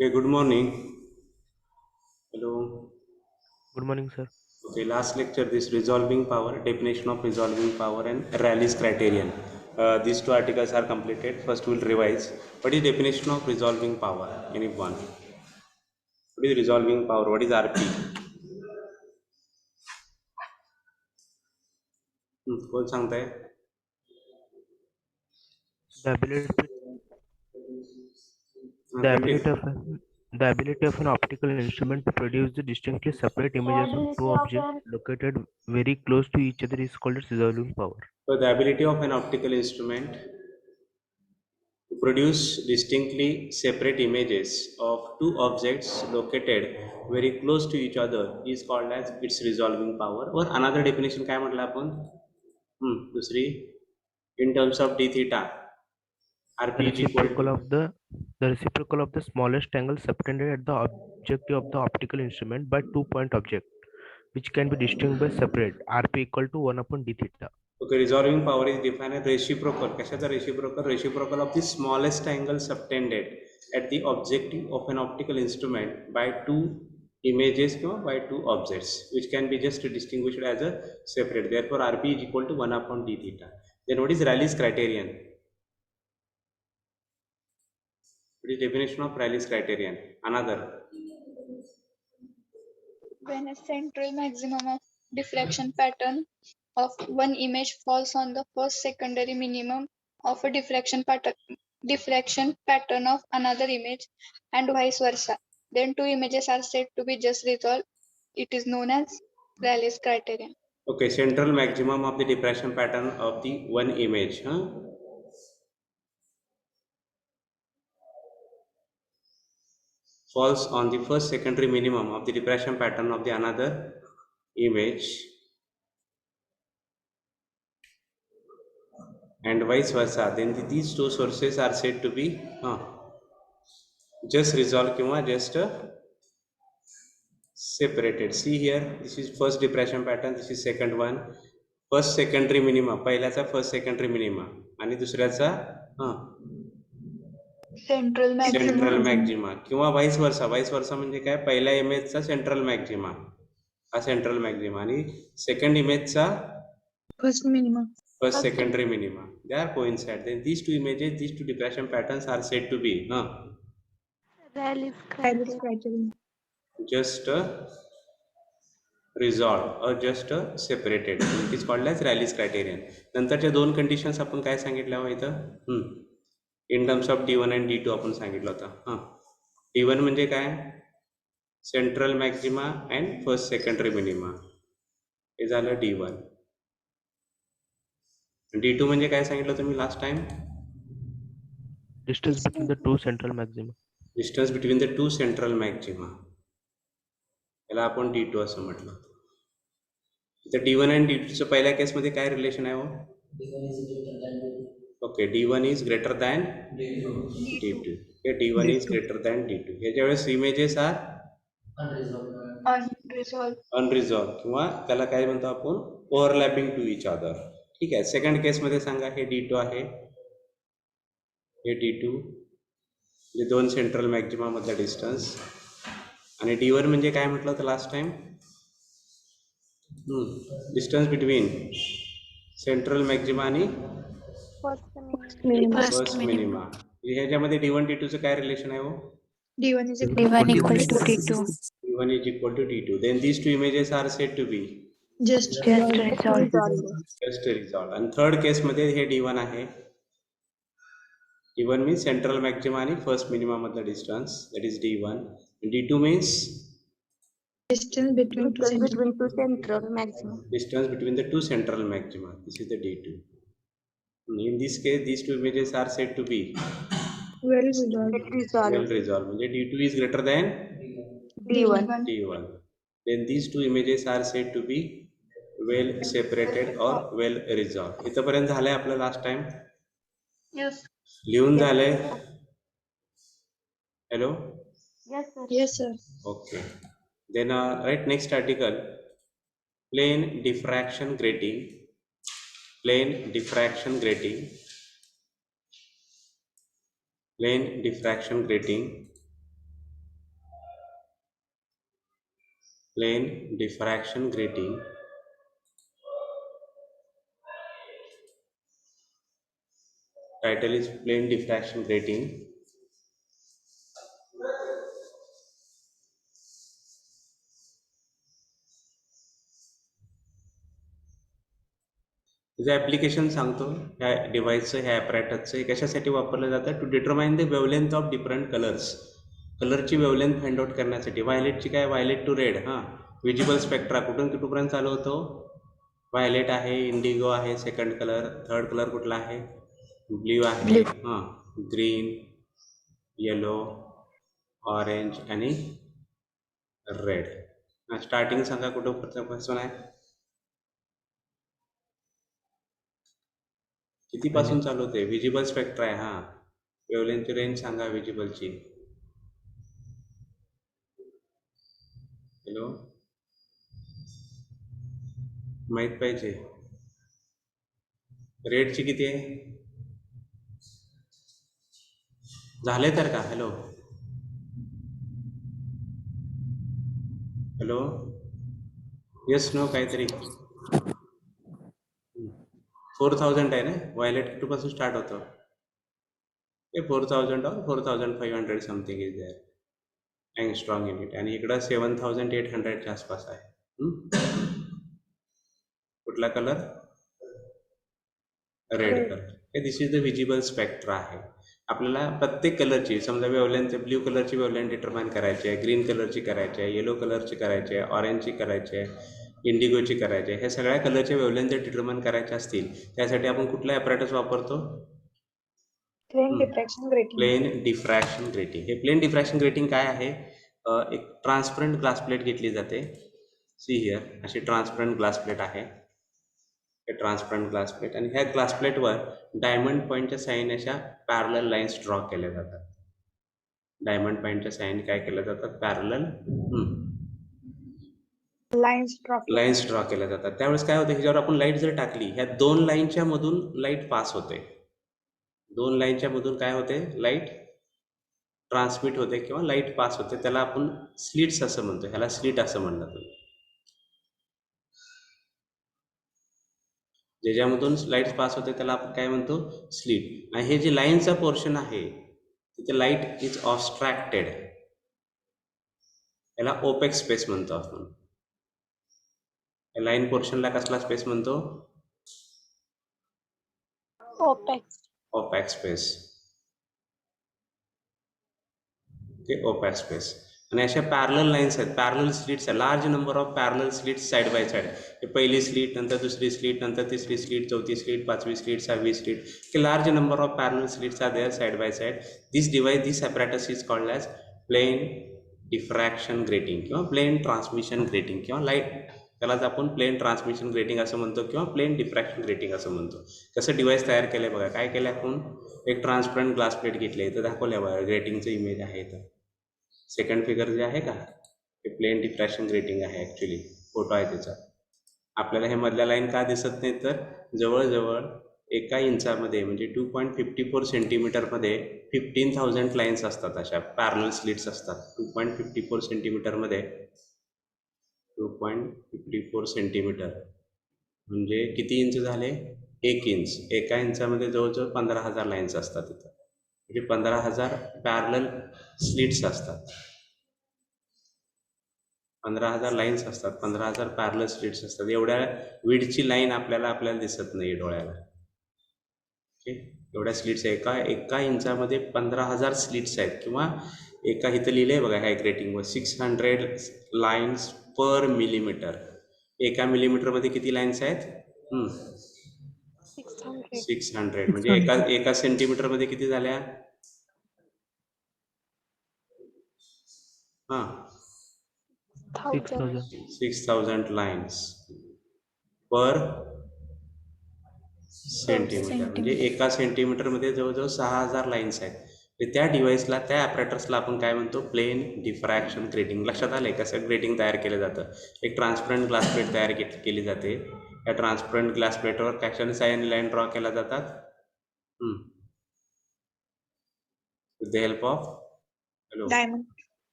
Okay, good morning. Hello. Good morning, sir. Okay, last lecture, this resolving power, definition of resolving power and Rayleigh's criterion. These two articles are completed. First, we'll revise. What is definition of resolving power? Anyone? What is resolving power? What is RP? कोण सांगताय? The ability, the ability Continue. of an, the ability of an optical instrument to produce the distinctly separate The images of two ability of objects an located very close to each other is called as resolving power. So, the ability of an optical instrument to produce distinctly separate images of two objects located very close to each other is called as its resolving power. Or another definition काय म्हटलं आपण? दुसरी in terms of d theta The rp is equal to reciprocal of the reciprocal of the smallest angle subtended at the objective of the optical instrument by 2-point object, which can be distinguished by separate RP equal to 1 upon d theta. okay. Resolving power is defined as reciprocal. कशाचा reciprocal of the smallest angle subtended at the objective of an optical instrument by two images by two objects which can be just distinguished as a separate. Therefore rp is equal to 1 upon d theta. Then what is Rayleigh's criterion? What is definition of Rayleigh's criterion? Another. when a central maximum of diffraction pattern of one image falls on the first secondary minimum of a diffraction pattern of another image and vice versa. Then two images are said to be just resolved. It is known as Rayleigh's criterion. Okay, central maximum of the diffraction pattern of the one image. Falls on the first secondary minimum of the diffraction pattern of the another image and vice versa, then these two sources are said to be just resolved किंवा just separated. See here, this is first diffraction pattern, this is second one. First secondary minima, पहिल्याचा first secondary minima आणि दुसऱ्याचा Central central maximum. Maxima किंवा voice वर्सा म्हणजे काय, पहिल्या इमेजचा central maxima हा central maxima आणि second इमेजचा First minimum. first secondary minima. They are coincide. Then these two images, these two diffraction patterns are said to be Rayleigh's criterion. just resolved or just separated. It is called as Rayleigh's criterion. नंतरच्या दोन conditions आपण काय सांगितल्या हो इथं in terms of D1 आणि D2 आपण सांगितलं होतं. D1 म्हणजे काय, central maxima and first secondary minima, हे झालं D1. D2 म्हणजे काय सांगितलं तुम्ही last time? Distance between the two central maxima. Distance between the two central maxima, याला आपण D2 असं म्हटलं. तर D1 आणि D2चं पहिल्या केसमध्ये काय रिलेशन आहे हो? Okay, D1 is greater than D2. D1 is greater than D2. याच्या वेळेस इमेजेस आर अनरिझॉल्व किंवा त्याला काय म्हणतो आपण, ओव्हरलॅपिंग टू इच अदर. ठीक आहे. सेकंड केसमध्ये सांगा, हे D2 आहे, हे D2, म्हणजे दोन सेंट्रल मॅक्झिमा मधला डिस्टन्स. आणि D1 म्हणजे काय म्हटलं होतं last time? Distance between central maxima आणि फर्स्ट मिनिमा. ह्याच्यामध्ये D1 D2चं काय रिलेशन आहे हो? D1 is D1 equal to D2. D1 is equal to D2. Then these two images are said to be just resolved. just resolved. आणि third केसमध्ये हे D1 आहे. D1 means central maxima आणि first minima मधला distance, that is D1. D2 means Distance between two central maximum. distance between the two central maxima. This is the D2. In this case, these two images are said to be well resolved. well resolved. म्हणजे D2 is greater than D1. D1. Then these two images are said to be well separated or well resolved. इथपर्यंत झालंय आपलं last time. Yes. लिहून झालंय? Hello? Yes, sir. Okay. Then write next article. Plane diffraction grating. Plane diffraction grating. Plane diffraction grating plane diffraction grating title is plane diffraction grating. त्याचं application सांगतो ह्या डिव्हाइसचं, ह्या ॲपरेटसचं. हे कशासाठी वापरलं जातं? To determine the wavelength of different colours. कलरची वेवलेंथ फाइंड आउट करण्यासाठी. व्हायलेटची काय? Violet to red. हां, विजिबल स्पेक्ट्रा कुठून कुठपर्यंत चालू होतो? व्हायलेट आहे, इंडिगो आहे, सेकंड कलर, थर्ड कलर कुठला आहे? ब्ल्यू आहे, हां, ग्रीन, येलो, ऑरेंज आणि रेड. स्टार्टिंग सांगा कुठं आहे? कितीपासून चालू होते? विजिबल स्पेक्ट्रा आहे. हां, वेवलेंथची रेंज सांगा विजिबलची. हॅलो, माहीत पाहिजे. रेडची किती आहे? झाले तर का? हॅलो हॅलो, येस नो काहीतरी. 4000 आहे ना. व्हायलेट कुठपासून स्टार्ट होतं? ते 4000 और 4500 something is there angstrom unit. आणि इकडं 7800च्या आसपास आहे. कुठला कलर? Red colour. हे this is the visible spectra आहे. आपल्याला प्रत्येक कलरची, समजा वेवलेंथ, ब्ल्यू कलरची वेवलेंथ डिटरमाइन करायची आहे, ग्रीन कलरची करायची आहे, येलो कलरची करायची आहे, ऑरेंजची करायची आहे, इंडिगोची करायची आहे. ह्या सगळ्या कलरच्या वेवलेंथ जर डिटरमाइन करायच्या असतील त्यासाठी आपण कुठला ॲपरेटस वापरतो? Plane diffraction grating. Plane diffraction grating. हे प्लेन डिफ्रॅक्शन ग्रेटिंग काय आहे? एक ट्रान्सपरंट ग्लास प्लेट घेतली जाते. सी हिअर, अशी ट्रान्सपरंट ग्लास प्लेट आहे. हे ट्रान्सपरंट ग्लास प्लेट, आणि ह्या ग्लास प्लेटवर डायमंड पॉईंटच्या साईन अशा पॅरलल लाईन्स ड्रॉ केल्या जातात. डायमंड पॉईंटच्या साईन काय केल्या जातात? पॅरलल लाईन्स ड्रॉ केल्या जातात. त्यावेळेस काय होतं? ह्याच्यावर आपण लाईट जर टाकली, ह्या दोन लाईनच्या मधून लाईट पास होते. दोन लाईनच्या मधून काय होते? लाईट ट्रान्समिट होते किंवा लाईट पास होते. त्याला आपण स्लिट्स असं म्हणतो. ह्याला स्लिट असं म्हणलं जातं. ज्याच्यामधून लाईट पास होते त्याला आपण काय म्हणतो? स्लिट. आणि हे जे लाईनचा पोर्शन आहे तिथे लाईट इज ऑब्स्ट्रॅक्टेड, याला ओपेक स्पेस म्हणतो आपण. लाईन पोर्शनला कसला स्पेस म्हणतो? Opaque space. Okay, opaque space. आणि अशा पॅरलल लाईन्स आहेत, पॅरलल स्लिट्स आहे, large number of parallel slits side by side. हे पहिली स्लिट, नंतर दुसरी स्लिट, नंतर तिसरी स्लिट, चौथी स्लिट, पाचवी स्लिट, सहावी स्लिट. हे large number of parallel slits are there side by side. This device, this apparatus is called as plane diffraction grating किंवा प्लेन ट्रान्समिशन ग्रेटिंग किंवा लाईट. त्यालाच आपण प्लेन ट्रान्समिशन ग्रेटिंग असं म्हणतो किंवा प्लेन डिफ्रॅक्शन ग्रेटिंग असं म्हणतो. कसं डिव्हाइस तयार केलं बघा. काय केलं आपण? एक ट्रान्सपरंट ग्लास प्लेट घेतली, इथं दाखवल्या बघा, ग्रेटिंगचं इमेज आहे. इथं सेकंड फिगर जे आहे का, ते प्लेन डिफ्रॅक्शन ग्रेटिंग आहे. ॲक्च्युली फोटो आहे त्याचा. आपल्याला हे मधल्या लाईन का दिसत नाही? तर जवळजवळ एका इंचामध्ये म्हणजे 2.54 सेंटीमीटरमध्ये 15,000 लाईन्स असतात. अशा पॅरलल स्लिट्स असतात. 2.54 सेंटीमीटरमध्ये 2.54 सेंटीमीटर म्हणजे किती इंच झाले? 1 इंच. एका इंचामध्ये जवळजवळ 15,000 लाईन्स असतात इथं. म्हणजे 15,000 पॅरलल स्लिट्स असतात. 15,000 लाईन्स असतात, 15,000 पॅरलल स्लिट्स असतात. एवढ्या विड्थची लाईन आपल्याला दिसत नाही डोळ्याला. ओके, एवढ्या स्लिट्स आहे. एका इंचामध्ये 15,000 स्लिट्स आहेत. किंवा एका इथं लिहिलं आहे बघा ह्या ग्रेटिंगवर 600 लाईन्स पर मिलीमीटर. एका मिलीमीटरमध्ये किती लाईन्स आहेत? 600. म्हणजे एका सेंटीमीटरमध्ये किती झाल्या? हां, 6,000 लाईन्स पर सेंटीमीटर. म्हणजे एका सेंटीमीटरमध्ये जवळजवळ 6,000 लाईन्स आहेत. त्या डिव्हाइसला, त्या ॲपरेटर्सला आपण काय म्हणतो? Plane diffraction grating. लक्षात आलंय कसं ग्रेटिंग तयार केलं जातं? एक ट्रान्सपरंट ग्लास प्लेट तयार केली जाते. या ट्रान्सपरंट ग्लास प्लेटवर कॅशन साईन लाईन ड्रॉ केल्या जातात with the help of diamond,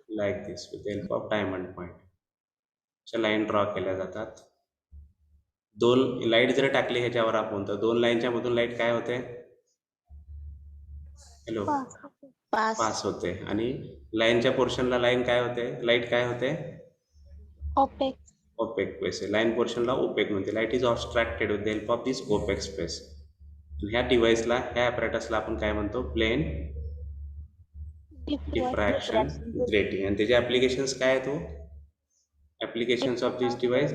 like this, with the help of diamond point. Line draw केल्या जातात. 2 लाईट जर टाकली ह्याच्यावर आपण तर 2 लाईनच्या मधून लाईट काय होते? हॅलो, पास पास होते. आणि लाईनच्या पोर्शनला लाईन काय होते? लाईट काय होते? Opaque opaque space. लाईन पोर्शनला ओपेक म्हणते. Light is obstructed with the help of this opaque space. ह्या डिव्हाइसला, ह्या ॲपरेटसला आपण काय म्हणतो? Plane diffraction grating. आणि त्याचे ॲप्लिकेशन्स काय आहेत? Applications of this device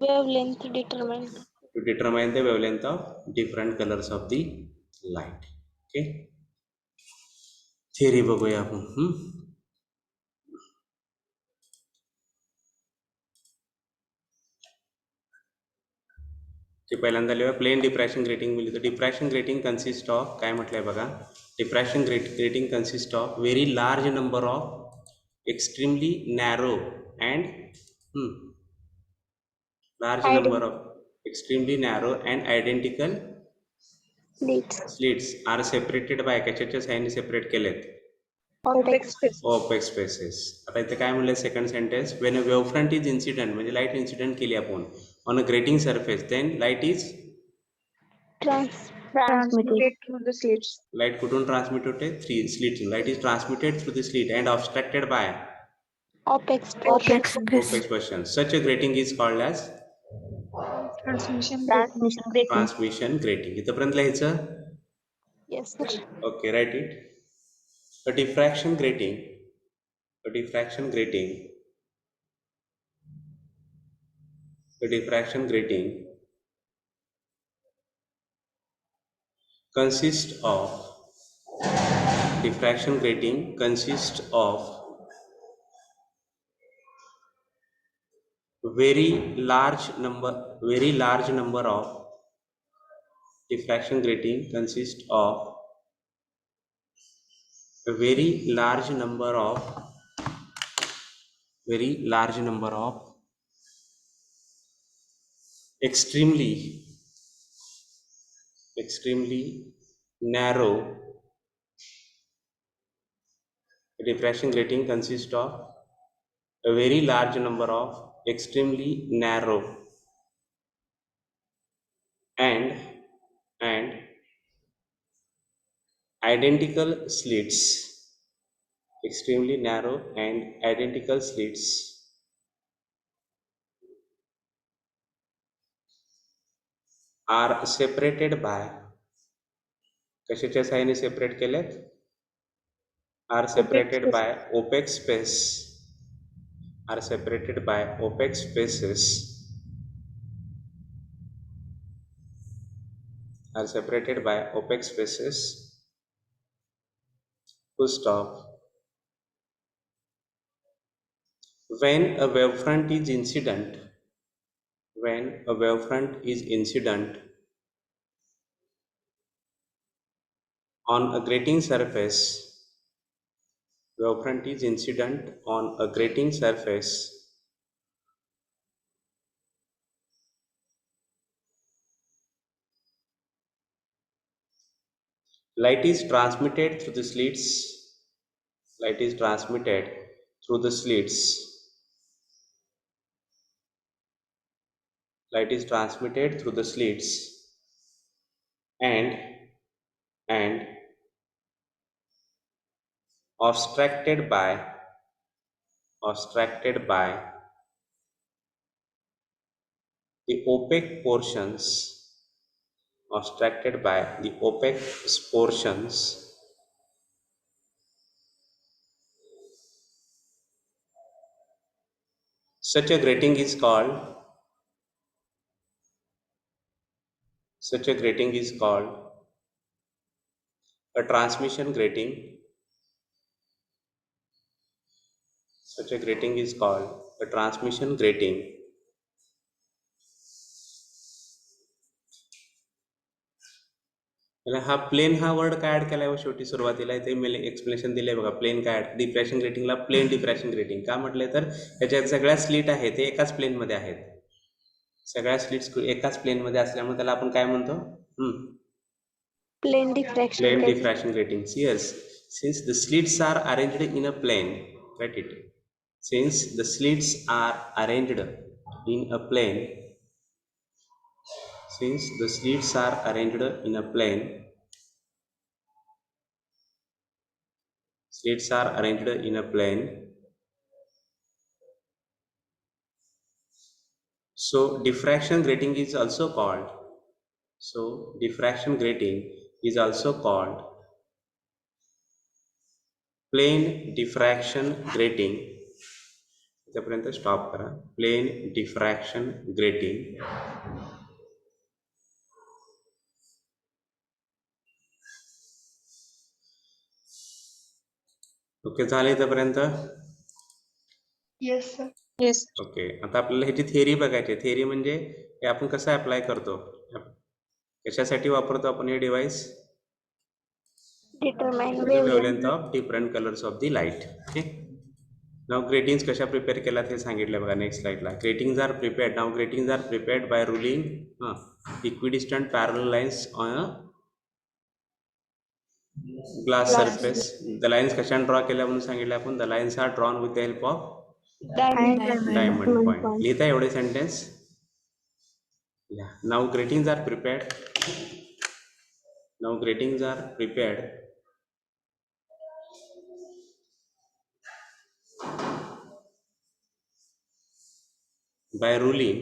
wavelength determined. to determine the wavelength of different colors of the light. Okay, theory बघूया आपण. ते पहिल्यांदा लिहूया. प्लेन डिफ्रॅक्शन ग्रेटिंग मिळतं. तर डिफ्रॅक्शन ग्रेटिंग कन्सिस्ट ऑफ, काय म्हटलंय बघा, diffraction grating consist of very large number of extremely narrow and large number of extremely narrow and identical slits are separated by, कशाच्या साहाय्याने सेपरेट केलेत? Opaque spaces. आता इथे काय म्हणलं second sentence? When a wavefront is incident, म्हणजे light incident केली आपण on a grating surface, then light is Transmitted through the slits. Light कुठून ट्रान्समिट होते? Slit. Light is transmitted through the slit and obstructed by Opex space. Opaque portion. Such a grating is called as Transmission transmission grating. इथपर्यंत लिहायचं? Yes, sir. Okay, write it. A diffraction grating consists of very large number of diffraction grating consists of a very large number of extremely narrow. A diffraction grating consists of a very large number of extremely narrow and identical slits. Extremely narrow and identical slits are separated by, कशाच्या साहाय्याने separate केलेत? are separated by opaque space. Are separated by opaque spaces. Are separated by opaque spaces. Full stop. When a wavefront is incident on a grating surface, light is transmitted through the slits and obstructed by the opaque portions Such a grating is called a transmission grating. Such a grating is called a transmission grating. हा plane हा word काय add केलाय शेवटी सुरुवातीला? इथे मी explanation दिलंय बघा. Plane काय डिफ्रॅक्शन ग्रेटिंगला प्लेन डिफ्रॅक्शन ग्रेटिंग का म्हटलंय? तर त्याच्यात सगळ्या स्लिट आहेत ते एकाच प्लेन मध्ये आहेत. सगळ्या स्लिट्स एकाच प्लेन मध्ये असल्यामुळे त्याला आपण काय म्हणतो? Plane diffraction grating. Yes, since the slits are arranged in a plane, write it. since the slits are arranged in a plane, since the slits are arranged in a plane, slits are arranged in a plane, so diffraction grating is also called, so diffraction grating is also called plane diffraction grating. इथपर्यंत stop करा. Plane diffraction grating. Okay, झाले इथपर्यंत? Yes, sir. Yes. Okay, आता आपल्याला ह्याची theory बघायची. Theory म्हणजे हे आपण कसं अप्लाय करतो, कशासाठी वापरतो आपण हे device? Determine wavelength of different colours of the light. Okay, now gratings कशा प्रिपेअर केला ते सांगितलं बघा नेक्स्ट स्लाइडला. Gratings are prepared. Now gratings are prepared by ruling equidistant parallel lines on a glass surface. The lines कशाने draw केल्या म्हणून सांगितलं आपण. The lines are drawn with the help of diamond point. लिहिता एवढे sentence? Now gratings are prepared. Now gratings are prepared by ruling.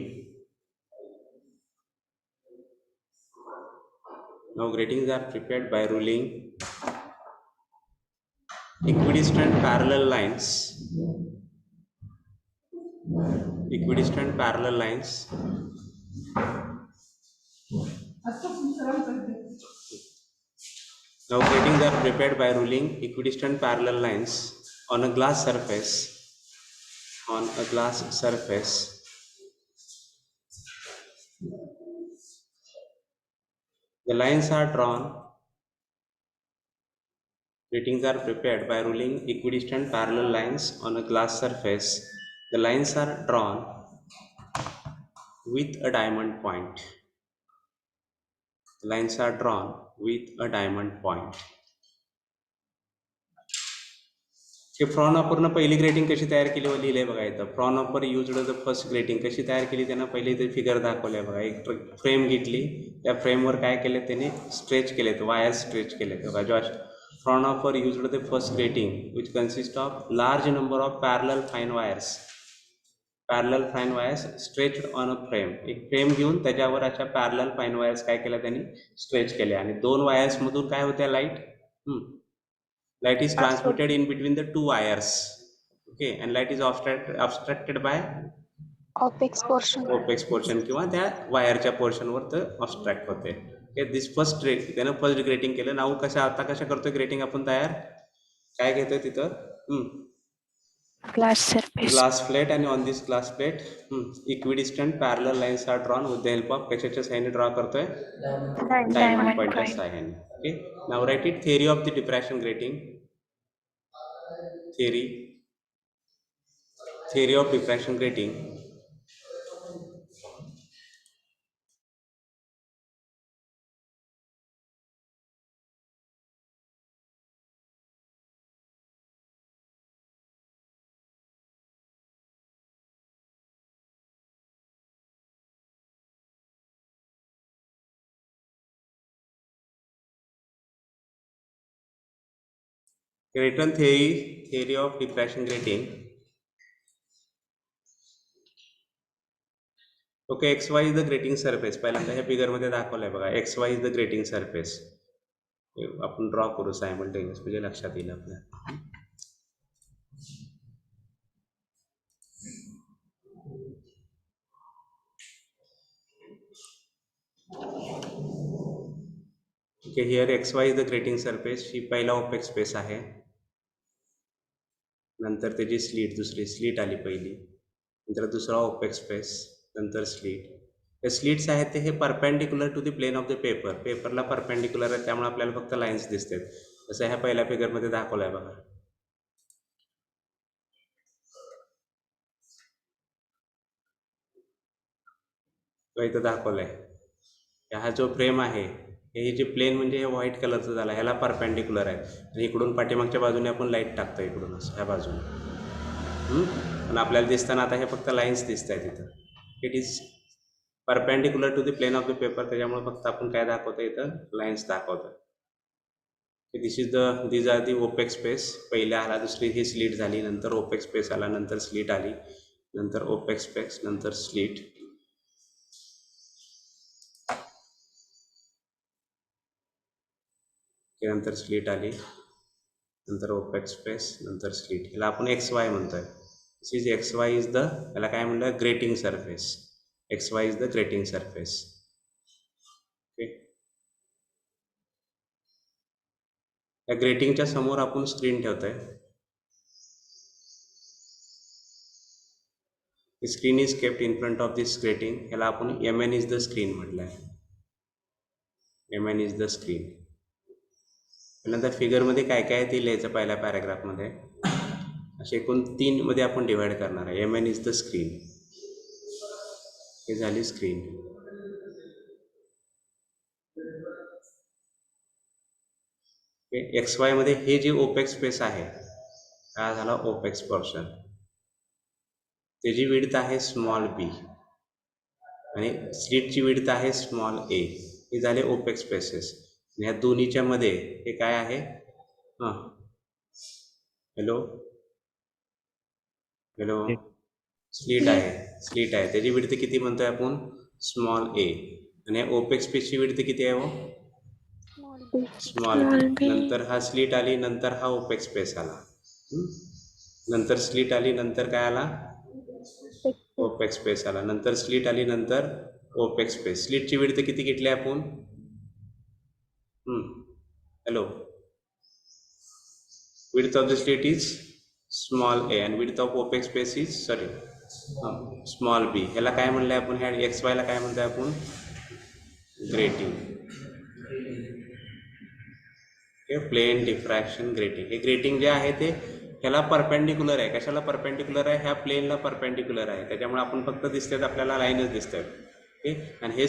Now gratings are prepared by ruling equidistant parallel lines. Equidistant parallel lines. Now gratings are prepared by ruling equidistant parallel lines on a glass surface. On a glass surface. The lines are drawn. Gratings are prepared by ruling equidistant parallel lines on a glass surface. The lines are drawn with a diamond point. The lines are drawn with a diamond point. फ्रॉन ऑफरनं पहिली grating कशी तयार केली व लिहिले बघा इथं. Fraunhofer used the first grating. कशी तयार केली त्यांना पहिले इथे फिगर दाखवल्या बघा. एक फ्रेम घेतली, त्या फ्रेमवर काय केले त्यांनी स्ट्रेच केलेत, वायर स्ट्रेच केलेत बघा. Josh frown offer used the first grating which consist of large number of parallel fine wires. Parallel fine wires stretched on a frame. एक फ्रेम घेऊन त्याच्यावर अशा पॅरलल फाईन वायर्स काय केल्या त्यांनी स्ट्रेच केल्या. आणि दोन वायर्स मधून काय होत्या light. Light is transmitted in between the two wires. Okay, and light is obstructed by Opex portion. किंवा त्या वायरच्या पोर्शन वर तर ऑब्स्ट्रॅक्ट होते. ओके, दिस फर्स्ट त्यानं फर्स्ट ग्रेटिंग केलं. नाव आता कशा करतोय ग्रेटिंग आपण तयार. काय घेतोय तिथं ग्लास प्लेट. आणि on this glass plate equidistant parallel lines are drawn with the help of कशाच्या साह्याने ड्रॉ करतोय. डायमंड पॉइंटच्या साह्याने. Okay, now write it. Theory of the diffraction grating. Theory of diffraction grating. Graton theory of diffraction grating. Okay, XY is the grating surface. पहिल्यांदा ह्या figure मध्ये दाखवलंय बघा. XY is the grating surface. आपण draw करू simultaneous म्हणजे लक्षात येईल आपल्या. Okay, here XY is the grating surface. ही पहिला ओपेक स्पेस आहे. नंतर त्याची स्लीट, दुसरी स्लीट आली पहिली. नंतर दुसरा ओपेक स्पेस, नंतर स्लीट. हे स्लीट्स आहेत ते हे perpendicular to the plane of the paper. पेपरला परपेंडिक्युलर आहे, त्यामुळे आपल्याला फक्त लाईन्स दिसतात. जसं ह्या पहिल्या फिगरमध्ये दाखवलंय बघा. तो इथं दाखवलाय. हा जो फ्रेम आहे हे जे प्लेन म्हणजे हे व्हाईट कलरचं झालं, ह्याला परपेंडिक्युलर आहे. आणि इकडून पाठीमागच्या बाजूने आपण लाईट टाकतो इकडून असं ह्या बाजूने. पण आपल्याला दिसताना आता हे फक्त लाईन्स दिसत आहेत इथं. It is perpendicular to the plane of the paper, त्याच्यामुळे फक्त आपण काय दाखवतो इथं लाईन्स दाखवतो. These are the opaque space. पहिल्या आला, दुसरी ही स्लीट झाली, नंतर ओपेक स्पेस आला, नंतर स्लीट आली, नंतर ओपेक स्पेस, नंतर स्लीट. नंतर स्लीट आली, नंतर ओपेक स्पेस, नंतर स्लीट. ह्याला आपण XY म्हणतोय. This is XY is the, याला काय म्हणलं, grating surface. XY is the grating surface. Okay. या ग्रेटिंगच्या समोर आपण स्क्रीन ठेवतोय. Screen is kept in front of this grating. ह्याला आपण MN इज द स्क्रीन म्हटलंय. MN is the screen. नंतर फिगरमध्ये काय काय आहे ते लिहायचं पहिल्या पॅराग्राफमध्ये. असे एकूण 3 मध्ये आपण डिवाइड करणार आहे. MN is the screen. हे झाली स्क्रीन. XY मध्ये हे जे ओपेक स्पेस आहे, हा झाला ओपेक्स पोर्शन. त्याची विड्थ आहे स्मॉल b आणि स्लीटची विड्थ आहे स्मॉल a. हे झाले ओपेक स्पेसेस. ह्या दोन्हीच्या मध्ये हे काय आहे, हॅलो, स्लीट आहे. स्लीट आहे, त्याची विड्थ किती म्हणतोय आपण, स्मॉल a. आणि ओपेक स्पेसची विड्थ किती आहे हो, स्मॉल b. नंतर हा स्लीट आली, नंतर हा ओपेक स्पेस आला, नंतर स्लीट आली, नंतर काय आला, ओपेक स्पेस आला, नंतर स्लीट आली, नंतर ओपेक स्पेस. स्लीटची विड्थ किती घेतली आपण, hello, width of the slit is small a and width of opaque space is small b. ह्याला काय म्हणलंय आपण, ह्या XY ला काय म्हणतोय आपण, ग्रेटिंग. हे प्लेन डिफ्रॅक्शन ग्रेटिंग. हे ग्रेटिंग जे आहे ते ह्याला परपेंडिक्युलर आहे. कशाला परपेंडिक्युलर आहे, ह्या प्लेनला परपेंडिक्युलर आहे. त्याच्यामुळे आपण फक्त दिसतात आपल्याला लाईनच दिसतात. ओके. आणि हे